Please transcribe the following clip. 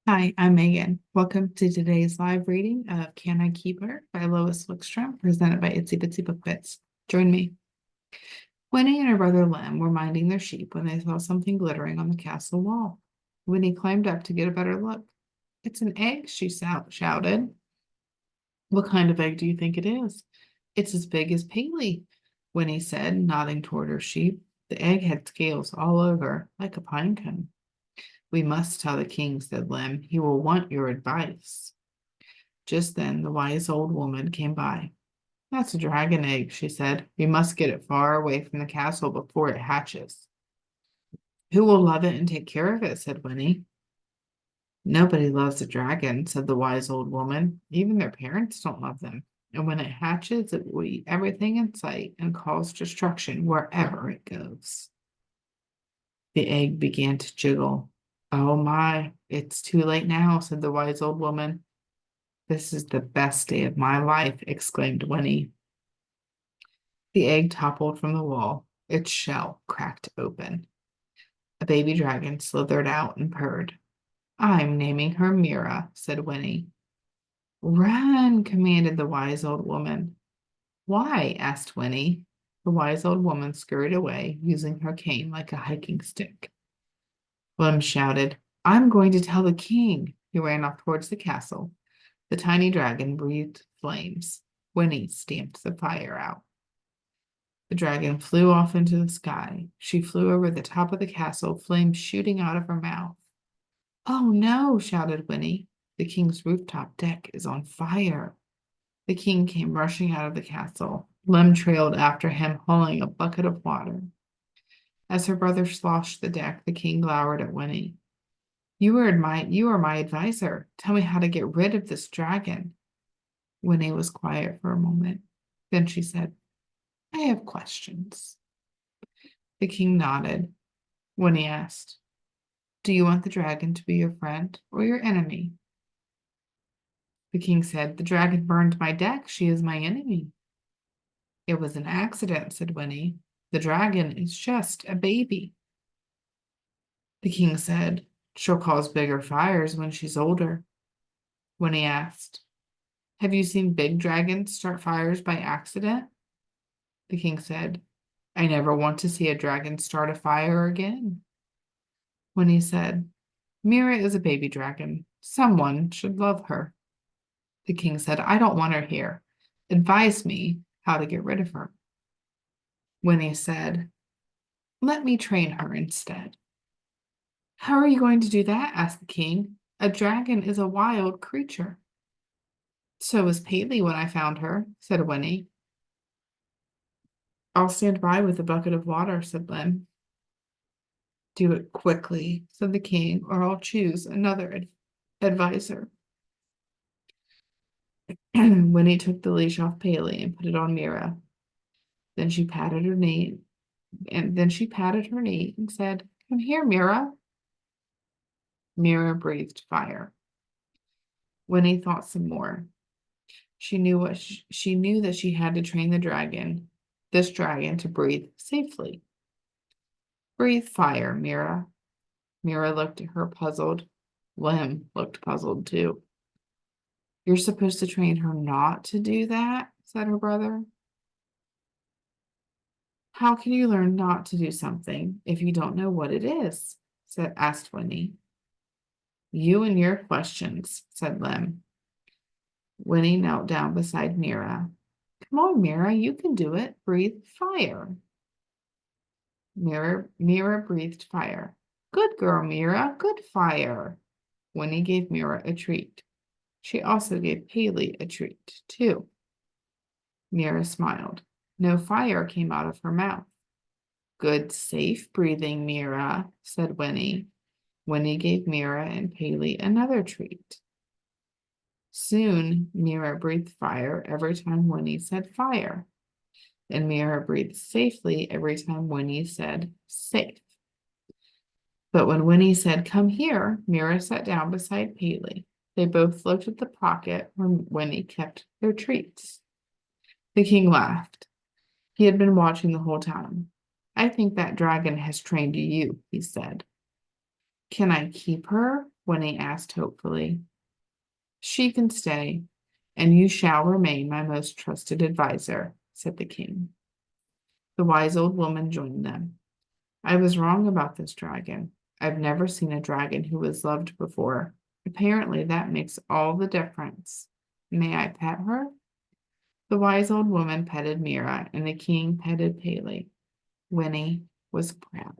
Hi, I'm Megan. Welcome to today's live reading of Can I Keep Her by Lois Wickstrom, presented by Itsy Bitsy Book Bits. Join me. Winnie and her brother Lem were minding their sheep when they saw something glittering on the castle wall. Winnie climbed up to get a better look. It's an egg, she shouted. What kind of egg do you think it is? It's as big as Paley, Winnie said, nodding toward her sheep. The egg had scales all over, like a pine cone. We must tell the king, said Lem. He will want your advice. Just then the wise old woman came by. That's a dragon egg, she said. We must get it far away from the castle before it hatches. Who will love it and take care of it? Said Winnie. Nobody loves a dragon, said the wise old woman. Even their parents don't love them. And when it hatches, it will eat everything in sight and cause destruction wherever it goes. The egg began to jiggle. Oh my, it's too late now, said the wise old woman. This is the best day of my life, exclaimed Winnie. The egg toppled from the wall. Its shell cracked open. A baby dragon slithered out and purred. I'm naming her Mira, said Winnie. Run, commanded the wise old woman. Why? Asked Winnie. The wise old woman scurried away, using her cane like a hiking stick. Lem shouted, I'm going to tell the king. He ran off towards the castle. The tiny dragon breathed flames. Winnie stamped the fire out. The dragon flew off into the sky. She flew over the top of the castle, flames shooting out of her mouth. Oh no, shouted Winnie. The king's rooftop deck is on fire. The king came rushing out of the castle. Lem trailed after him, hauling a bucket of water. As her brother sloshed the deck, the king glowered at Winnie. You are my advisor. Tell me how to get rid of this dragon. Winnie was quiet for a moment. Then she said, I have questions. The king nodded. Winnie asked, do you want the dragon to be your friend or your enemy? The king said, the dragon burned my deck. She is my enemy. It was an accident, said Winnie. The dragon is just a baby. The king said, she'll cause bigger fires when she's older. Winnie asked, have you seen big dragons start fires by accident? The king said, I never want to see a dragon start a fire again. Winnie said, Mira is a baby dragon. Someone should love her. The king said, I don't want her here. Advise me how to get rid of her. Winnie said, let me train her instead. How are you going to do that? Asked the king. A dragon is a wild creature. So was Paley when I found her, said Winnie. I'll stand by with a bucket of water, said Lem. Do it quickly, said the king, or I'll choose another advisor. Winnie took the leash off Paley and put it on Mira. Then she patted her knee, and said, come here, Mira. Mira breathed fire. Winnie thought some more. She knew that she had to train this dragon to breathe safely. Breathe fire, Mira. Mira looked at her puzzled. Lem looked puzzled too. You're supposed to train her not to do that, said her brother. How can you learn not to do something if you don't know what it is? Asked Winnie. You and your questions, said Lem. Winnie knelt down beside Mira. Come on, Mira, you can do it. Breathe fire. Mira breathed fire. Good girl, Mira. Good fire. Winnie gave Mira a treat. She also gave Paley a treat, too. Mira smiled. No fire came out of her mouth. Good, safe breathing, Mira, said Winnie. Winnie gave Mira and Paley another treat. Soon, Mira breathed fire every time Winnie said fire, and Mira breathed safely every time Winnie said safe. But when Winnie said, come here, Mira sat down beside Paley. They both looked at the pocket where Winnie kept their treats. The king laughed. He had been watching the whole time. I think that dragon has trained you, he said. Can I keep her? Wynnie asked hopefully. She can stay, and you shall remain my most trusted adviser, said the king. The wise old woman joined them. I was wrong about this dragon. I've never seen a dragon who was loved before. Apparently, that makes all the difference. May I pet her? The wise old woman petted Mira, and the king petted Paley. Wynnie was proud.